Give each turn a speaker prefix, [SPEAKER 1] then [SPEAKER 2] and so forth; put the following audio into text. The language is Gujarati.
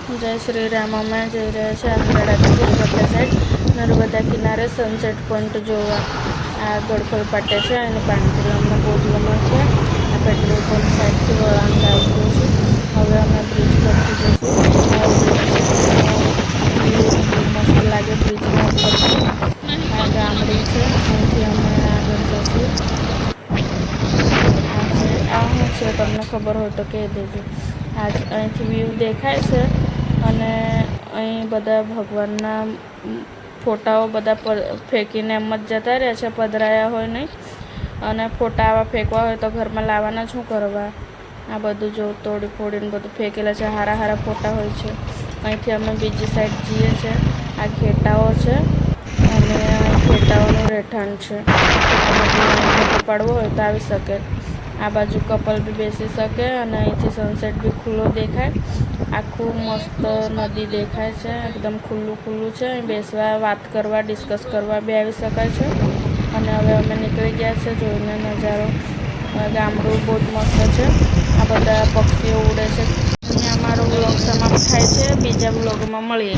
[SPEAKER 1] જય શ્રી રામ. અમે જઈ રહ્યા છે આંધ્રાથી પુરવઠા સાઈડ નર્મદા કિનારે સનસેટ પોઈન્ટ જોવા. આ ગડખોલ પાટે છે અને પાણીપુરી અમને બહુ જ ગમે છે. આ પેટ્રોલ પંપ સાઈડથી વળાંક આવતું છે. હવે અમે બ્રિજ પરથી જઈશું. આ બ્રિજ છે વ્યૂ બહુ મસ્ત લાગે બ્રિજના ઉપરથી. આ ગામડી છે, અહીંથી અમે આગળ જઈશું. આ શું છે તમને ખબર હોય તો કહી દેજો. અહીંથી વ્યૂ દેખાય છે અને અહીં બધા ભગવાનના ફોટાઓ બધા ફેંકીને એમ જ જતા રહ્યા છે, પધરાયા હોય નહીં. અને ફોટા આવા ફેંકવા હોય તો ઘરમાં લાવવાના શું કરવા? આ બધું જો તોડી ફોડીને બધું ફેંકેલા છે. હારા હારા ફોટા હોય છે. અહીંથી અમે બીજી સાઈડ જઈએ છીએ. આ ઘેટાઓ છે અને ઘેટાઓનું રહેઠાણ છે. ફોટો પાડવો હોય તો આવી શકે. આ બાજુ કપલ બી બેસી શકે અને અહીંથી સનસેટ બી ખુલ્લો દેખાય. આખું મસ્ત નદી દેખાય છે, એકદમ ખુલ્લું ખુલ્લું છે. અહીં બેસવા, વાત કરવા, ડિસ્કસ કરવા બી આવી શકાય છે. અને હવે અમે નીકળી ગયા છે. જોઈને નજારો ગામડું બહુ જ મસ્ત છે. આ બધા પક્ષીઓ ઉડે છે. અહીંયા અમારો વ્લોગ સમાપ્ત થાય છે. બીજા વ્લોગમાં મળીએ.